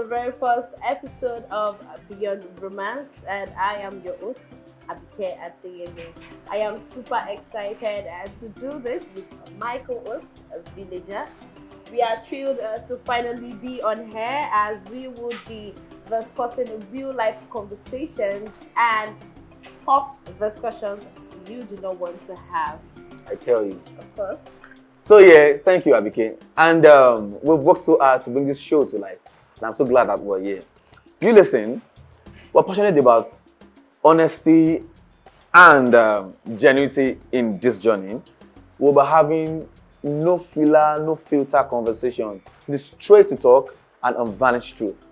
the very first episode of Beyond Romance, and I am your host, Abike Adeyemi. I am super excited to do this with my co-host, Villager. We are thrilled to finally be on here as we would be discussing real life conversations and tough discussions you do not want to have. I tell you. Of course. So yeah, thank you, Abike. And we've worked so hard to bring this show to life. And I'm so glad that we're here. You listen, we're passionate about honesty and genuinity in this journey. We'll be having no filler, no filter conversation. The straight to talk and unvarnished truth.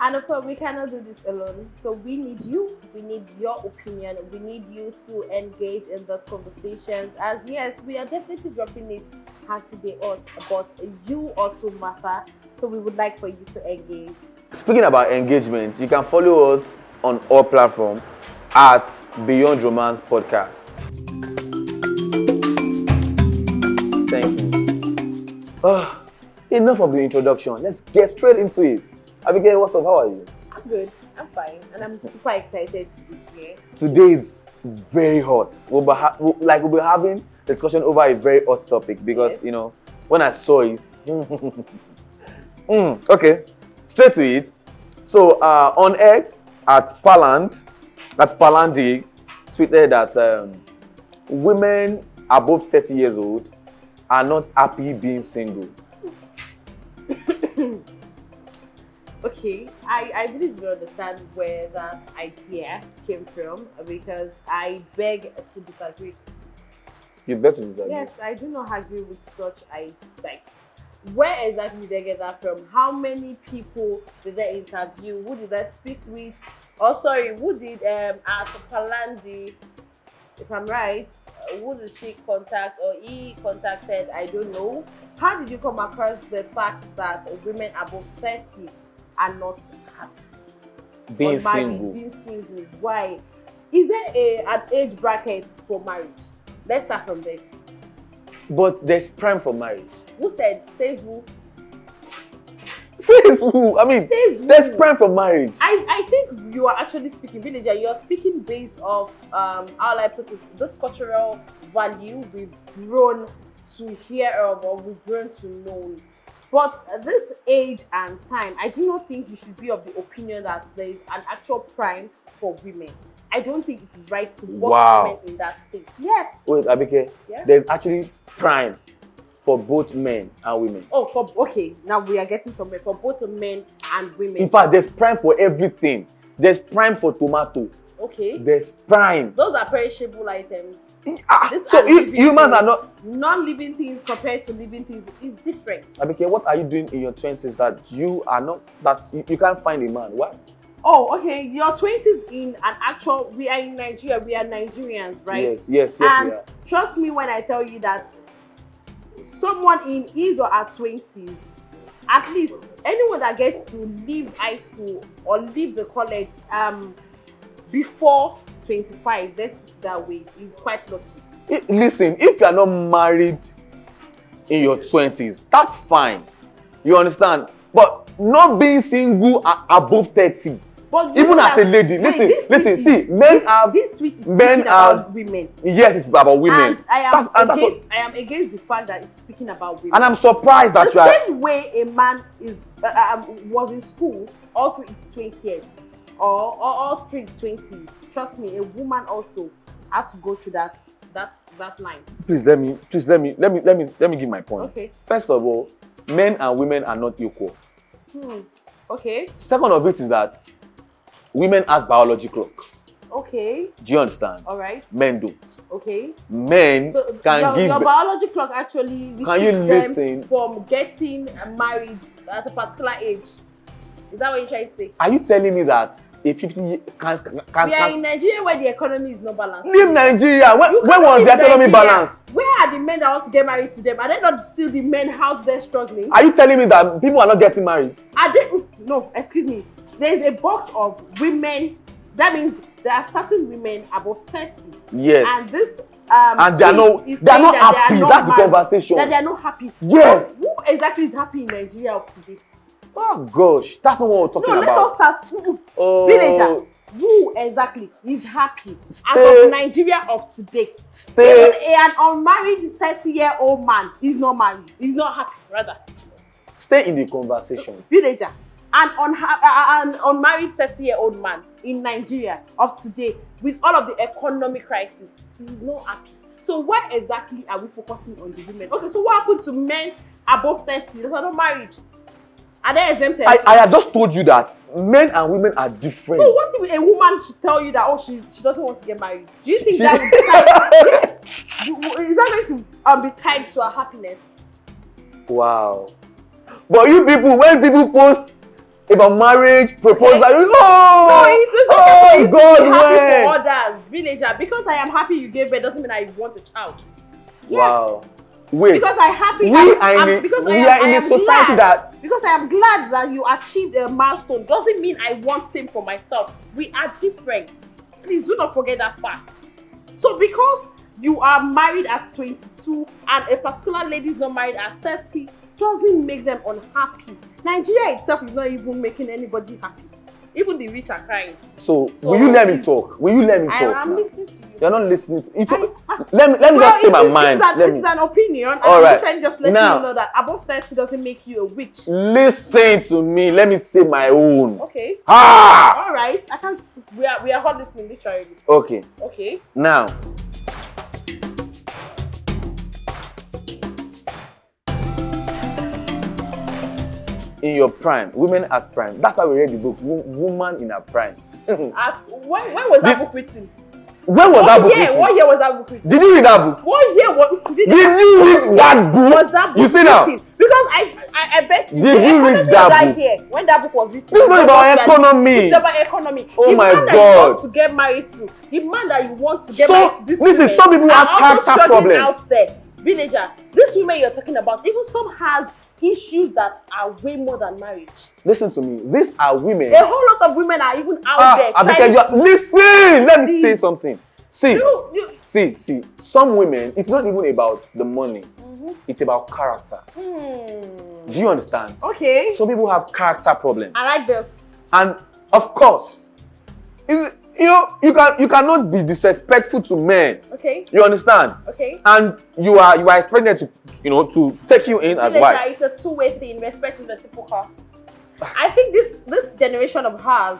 And of course, we cannot do this alone. So we need you. We need your opinion. We need you to engage in those conversations. As yes, we are definitely dropping it as they ought, but you also matter. So we would like for you to engage. Speaking about engagement, you can follow us on all platforms at Beyond Romance Podcast. Thank you. Enough of the introduction. Let's get straight into it. Abike, what's up? How are you? I'm good. I'm fine. And I'm super excited to be here. Today is very hot. We'll be having a discussion over a very hot topic because, Yes. when I saw it. Okay, straight to it. So, on X, at Palandi, tweeted that women above 30 years old are not happy being single. Okay, I really don't understand where that idea came from because I beg to disagree. You beg to disagree? Yes, I do not agree with such where exactly did they get that from? How many people did they interview? Who did they speak with? Oh, sorry, who did at Palandi, if I'm right, who did she contact or he contacted? I don't know. How did you come across the fact that women above 30 are not happy? Being unmarried, single. Being single. Why? Is there an age bracket for marriage? Let's start from there. But there's prime for marriage. Who said? Says who? Says who? I mean, Says who? there's prime for marriage. I think you are actually speaking, Villager. You are speaking based off how I put it, this cultural value we've grown to hear of or we've grown to know. But at this age and time, I do not think you should be of the opinion that there is an actual prime for women. I don't think it is right to watch women in that state. Yes. Wait, Abike, Yeah? there's actually prime for both men and women. Oh, okay. Now we are getting somewhere for both men and women. In fact, there's prime for everything. There's prime for tomato. Okay. There's prime. Those are perishable items. So if humans are not... Non-living things compared to living things is different. Abike, what are you doing in your 20s that you are not... that you can't find a man? Why? Oh, okay. Your 20s in an actual... We are in Nigeria. We are Nigerians, right? Yes, And we are. trust me when I tell you that someone in his or her 20s, at least anyone that gets to leave high school or leave the college before 25, let's put it that way, is quite lucky. Listen, if you are not married in your 20s, that's fine. You understand? But not being single above 30. But Even as a lady, listen, see, this tweet is speaking about women. Yes, it's about women. And I am against the fact that it's speaking about women. And I'm surprised that the same way a man is was in school all through his 20s or all through his 20s. Trust me, a woman also had to go through that line. Please let me give my point. Okay. First of all, men and women are not equal. Okay. Second of it is that women has biology clock. Okay. Do you understand? All right. Men don't. Okay. Men So can give. your biology clock actually restricts them from getting married at a particular age. Is that what you're trying to say? Are you telling me that a 50 can? We are in Nigeria where the economy is not balanced. Leave Nigeria. When was the economy balanced? Where are the men that want to get married to them? Are they not still the men out there struggling? Are you telling me that people are not getting married? Are they? No, excuse me. There's a box of women. That means there are certain women above 30. Yes. And this and they are not happy. That's the conversation. That they are not happy. Yes. Who What exactly is happening in Nigeria up to date? Oh gosh, that's not what we're talking No, about. let us start. Oh, Villager, who exactly is happy Stay- as of Nigeria up to date? Stay. Even an unmarried 30-year-old man is not married. He's not happy, rather. Stay in the conversation. Villager, an unmarried 30-year-old man in Nigeria of today with all of the economic crisis, he's not happy. So what exactly are we focusing on the women? Okay, so what happened to men above 30 that are not married? Are they exempted? I have just told you that men and women are different. So what if a woman should tell you that, oh, she doesn't want to get married? Do you think that would be tied? Yes. Is that going to be tied to her happiness? Wow. But you people, when people post about marriage, proposal, you No, it's God, to be happy when? for others. Villager, because I am happy you gave birth doesn't mean I want a child. Yes. Wow. Wait. Because I happy. We are in a society that. Because I am glad that you achieved a milestone doesn't mean I want same for myself. We are different. Please do not forget that fact. So because you are married at 22 and a particular lady is not married at 30 doesn't make them unhappy. Nigeria itself is not even making anybody happy. Even the rich are crying. So will you let me talk? Will you let me talk? I'm listening to you. You're not listening to let me just say my mind. It's an opinion. All right. I'm trying to just let you know that above 30 doesn't make you a witch. Listen to me. Let me say my own. Okay. Ah! All right. I can't. We are hot listening literally. Okay. Okay. Now. In your prime, women as prime. That's how we read the book. Woman in her prime. When was that book written? When was that book written? What year was that book written? Did you read that book? What year was? Did you read that book? Was that book you see now? written? Because I bet you. Did you read that book? Here, when that book was written. This is not about economy. It's about economy. Oh the my man that God. you want to get married to, the man that you want to get married to, this listen, women some people have are also character struggling problems. out there. Villager, these women you're talking about, even some has issues that are way more than marriage. Listen to me. These are women. A whole lot of women are even out there. Listen. Let me say something. See, You- see. Some women, it's not even about the money. It's about character. Do you understand? Okay. Some people have character problems. I like this. And of course, you cannot be disrespectful to men. Okay. You understand? Okay. And you are expecting them to take you in as Villager, wife. it's a two-way thing. Respect is reciprocal. I think this generation of ours,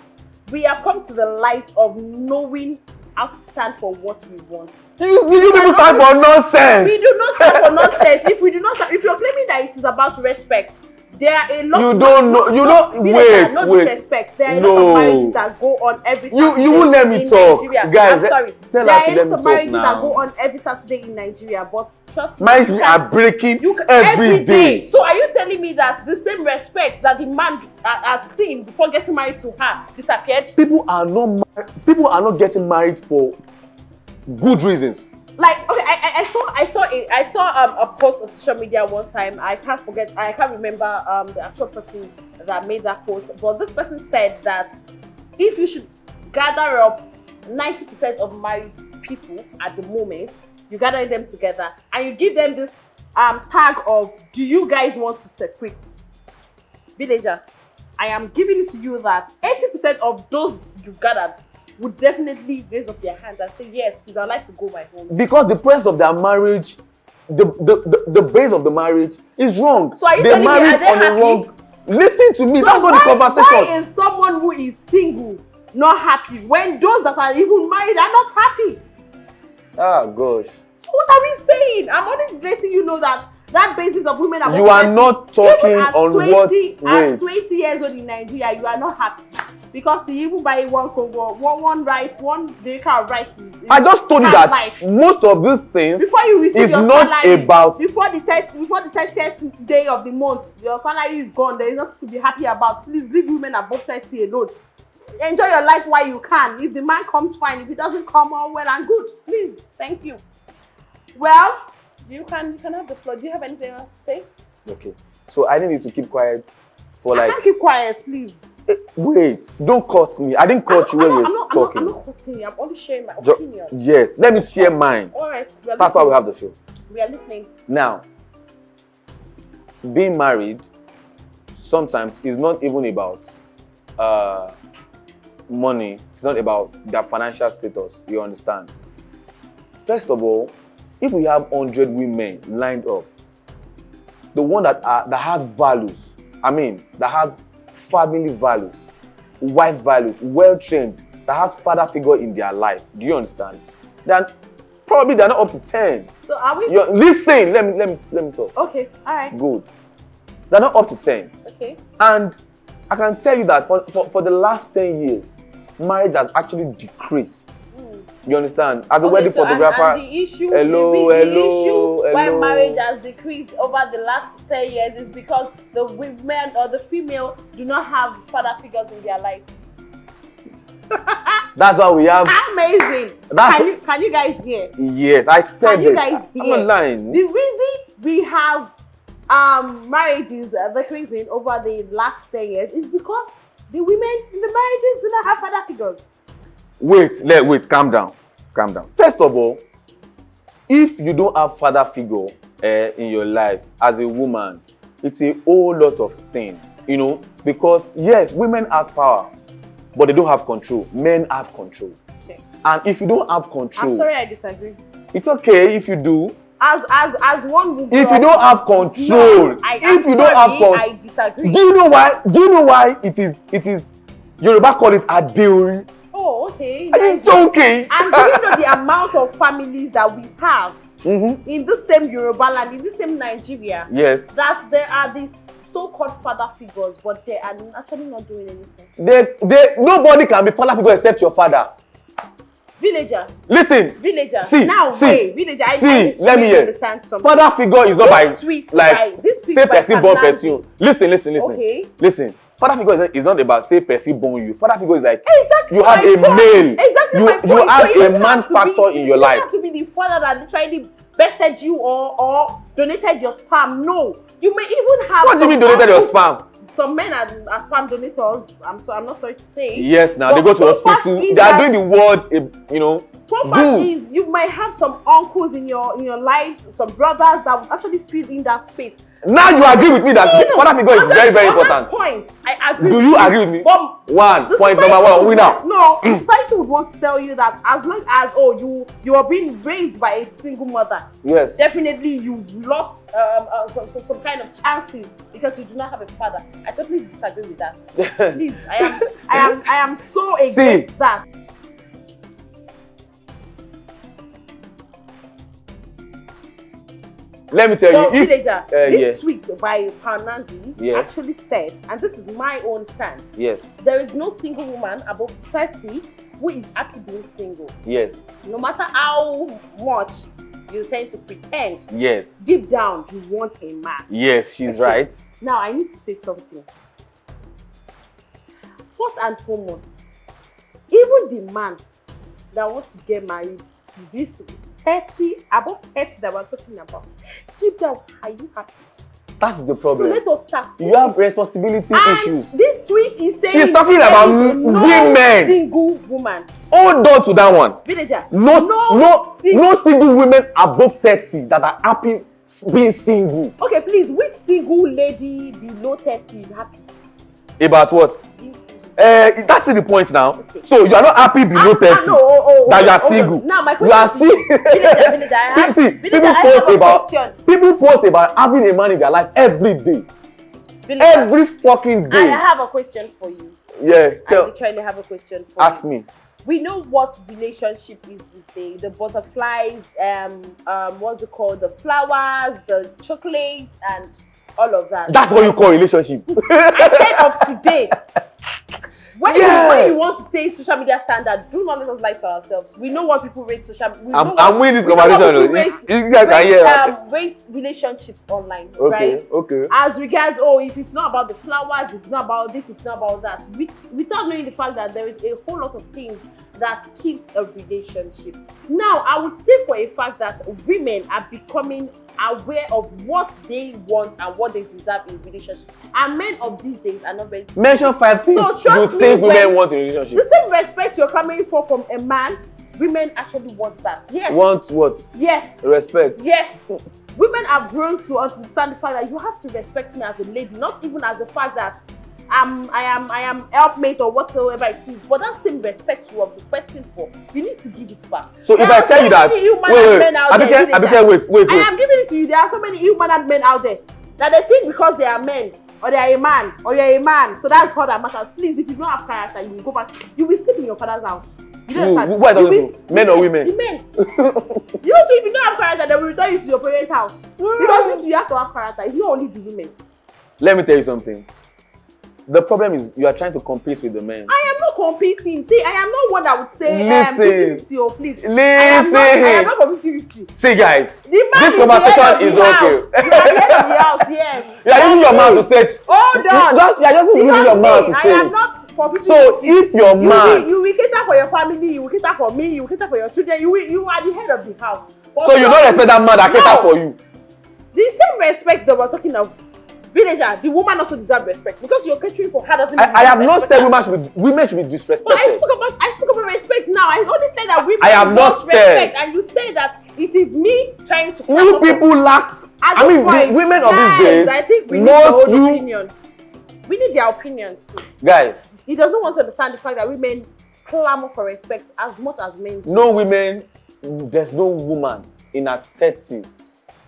we have come to the light of knowing how to stand for what we want. You people stand for nonsense. We do not stand for nonsense. If you're claiming that it is about respect, there are a lot. You don't know. You don't. Wait. Disrespect. There are a lot of marriages that go on every Saturday. You won't let me in talk, Nigeria. guys. I'm sorry. Tell there us are to a let lot me of talk marriages now. that go on every Saturday in Nigeria, but trust me, Marriages are breaking every day. So are you telling me that the same respect that the man had seen before getting married to her disappeared? People are not getting married for good reasons. Like, okay, I saw a post on social media one time. I can't remember the actual person that made that post, but this person said that if you should gather up 90% of married people at the moment, you gather them together and you give them this tag of, do you guys want to separate? Villager, I am giving it to you that 80% of those you gathered would definitely raise up their hands and say, yes, please, I'd like to go my home. Because the premise of their marriage, the base of the marriage is wrong. So are you they telling me, married are they on the happy? wrong. Listen to me, So that's not the conversation. Why is someone who is single not happy when those that are even married are not happy? Ah, gosh. So what are we saying? I'm only letting you know that basis of women are. You are not talking on 20, what. At 20 years old in Nigeria, you are not happy. Because you even buy one rice, one derica of rice is I just told you that life. most of these things before you receive is your not salary, about. before the 30th day of the month, your salary is gone. There is nothing to be happy about. Please leave women above 30 alone. Enjoy your life while you can. If the man comes, fine. If he doesn't come, all well and good. Please, thank you. Well, you can have the floor. Do you have anything else to say? Okay, so I need you to keep quiet for I like. can't keep quiet, please. Wait, don't cut me. I didn't cut you when you're talking. I'm not cutting you. I'm only sharing my opinion. Yes, let me share mine. All right. That's why we have the show. We are listening. Now, being married sometimes is not even about money. It's not about their financial status. You understand? First of all, if we have 100 women lined up, the one that has values, that has family values, wife values, well trained, that has father figure in their life. Do you understand? Then probably they're not up to 10. So are we? Listen, let me talk. Okay, all right. Good. They're not up to 10. Okay. And I can tell you that for the last 10 years, marriage has actually decreased. You understand? As a wedding photographer, and the issue, the issue why marriage has decreased over the last 10 years is because the women or the female do not have father figures in their life. That's why we have. Amazing. Can you guys hear? Yes, I said it. Can you guys hear? I'm not lying. The reason we have marriages decreasing over the last 10 years is because the women in the marriages do not have father figures. Wait, calm down. First of all, if you don't have father figure in your life as a woman, it's a whole lot of things, because yes, women have power, but they don't have control. Men have control. Okay. And if you don't have control, I'm sorry, I disagree. It's okay if you do. As one woman, if you don't have control, I disagree. Do you know why it is Yoruba call it Adeori? Oh, okay. It's okay. And do you know the amount of families that we have in the same Yoruba land, in the same Nigeria? Yes. That there are these so-called father figures, but they are actually not doing anything. Nobody can be father figure except your father. Villager. Listen. Villager. See. Villager. Let me hear. Father figure is not by say person born person. Listen. Okay. Listen. Father figure is not about say person born you. Father figure is like exactly you have a male. Exactly you have a man factor in your life. You don't have to be the father that literally bested you or donated your sperm. No. You may even have. What do you mean donated your sperm? Some men are sperm donators. I'm not sorry to say. Yes, now they go to hospital. They are doing the word, fact is, you might have some uncles in your lives, some brothers that would actually fill in that space. Now you agree with me that father figure is very, very important. Point, I agree. Do you agree with me? Point number one. We now. No, society would want to tell you that as long as you are being raised by a single mother. Yes. Definitely, you lost some kind of chances because you do not have a father. I totally disagree with that. Please, I am so against that. Let me tell you, this tweet by Panandi actually said, and this is my own stand. Yes. There is no single woman above 30 who is happy being single. Yes. No matter how much you tend to pretend. Yes. Deep down, you want a man. Yes, she's right. Now, I need to say something. First and foremost, even the man that wants to get married to this 30, above 30 that we're talking about, deep down, are you happy? That's the problem. So let us start. You have responsibility issues. This tweet is saying she's talking about women. Single woman. Hold on to that one. Villager. No single women above 30 that are happy being single. Okay, please, which single lady below 30 is happy? About what? That's the point now. Okay. So you are not happy below 30 that you are single. Now my question is, people post about having a man in their life every day. Every fucking day. I have a question for you. Yeah. I literally have a question for you. Ask me. We know what relationship is this day. The butterflies, what's it called? The flowers, the chocolates, and all of that. That's what you call relationship. I said of today. When you want to stay social media standard, do not let us lie to ourselves. We know what people rate social media. I'm winning this conversation. Rate relationships online, okay, right? Okay. As regards, if it's not about the flowers, it's not about this, it's not about that. Without knowing the fact that there is a whole lot of things that keeps a relationship. Now, I would say for a fact that women are becoming aware of what they want and what they deserve in relationships, and men of these days are not ready. Mention 5 things you think women want in a relationship. The same respect you're clamoring for from a man, women actually want that. Yes. Want what? Yes. Respect. Yes. women have grown to understand the fact that you have to respect me as a lady, not even as the fact that I am helpmate or whatsoever it is. But that same respect you are requesting for, you need to give it back. So if I tell you that, wait. I am giving it to you. There are so many ill-mannered men out there that they think because they are men, or they are a man, or you're a man, so that's all that matters. Please, if you don't have character, you will go back. You will sleep in your father's house. You don't understand? What are you men or women? The men. You too, if you don't have character, they will return you to your parents' house. Because you have to have character. It's not only the women. Let me tell you something. The problem is you are trying to compete with the men. I am not competing. See, I am not one that would say 50-50 or please. Listen. I am not for 50-50. See guys, this conversation is okay. You are the head of the house, yes. You are using your mouth to say. Hold on. You are just using your mouth to say. I am not for 50-50. So if your man, you will cater for your family, you will cater for me, you will cater for your children. You are the head of the house. But so you don't respect that man that cater for you. The same respect that we're talking of. Villager, the woman also deserves respect because you're catering for her. Doesn't I have not said women should be disrespected. But I spoke about respect now. I only said that women I have not respect, and you say that it is me trying to. You people lack. I mean, the women of these days. I think we need their own opinion. We need their opinions too. Guys, he doesn't want to understand the fact that women clamor for respect as much as men do. No women. There's no woman in her 30s,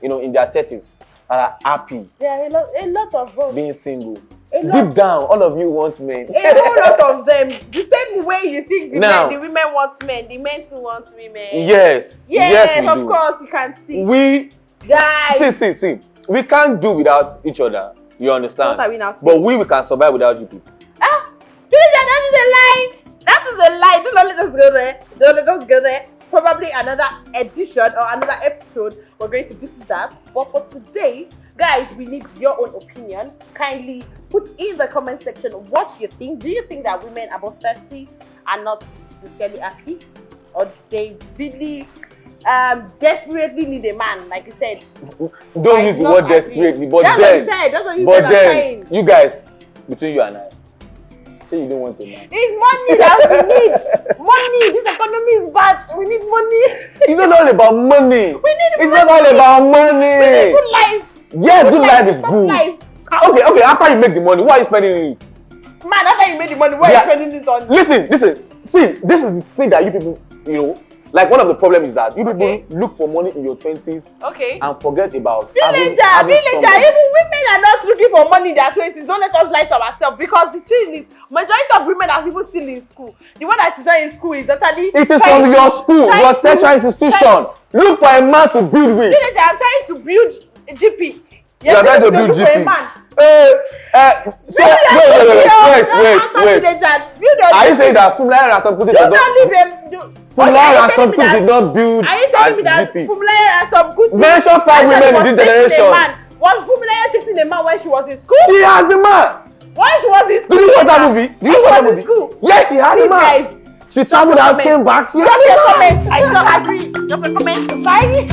in their 30s. Are happy. There are a lot of us being single. Deep down, all of you want men. A whole lot of them. The same way you think the women want men, the men too want women. Yes. Yes, we of do. course you can see. We guys. See. We can't do without each other. You understand? What are we now saying? But we can survive without you people. That is a lie. That is a lie. Don't let us go there. Don't let us go there. Probably another edition or another episode we're going to visit that. But for today, guys, we need your own opinion. Kindly put in the comment section what you think. Do you think that women above 30 are not sincerely happy, or they really desperately need a man, like you said? Don't use the word desperately, but that's then, what you said. That's what you said. Then you guys, between you and I, say you don't want a man. It's money that we need. Money. This economy is bad. We need money. It's not all about money. It's not all about money. We need good life. Yes, good life is good. Life. Okay. After you make the money, what are you spending it? Man, after you make the money, what are you spending it on? Listen. See, this is the thing that you people, like one of the problems is that you people look for money in your 20s and forget about Villager, even women are not looking for money in their 20s. Don't let us lie to ourselves, because the thing is, majority of women are even still in school. The one that is not in school is actually it is from your school, your tertiary institution. Look for a man to build with. Villager, I'm trying to build a GP. You are trying to build GP. Wait. Are you saying that Fumlayo and some did not build? Are you telling me that Fumlayo and some good? Mention 5 women in this generation. Was Fumlayo chasing a man when she was in school? She has a man. When she was in school. Did you watch that movie? Did you watch that movie? Yes, she had a man. She traveled out, came back. She had a man. I don't agree. Drop a comment. Bye.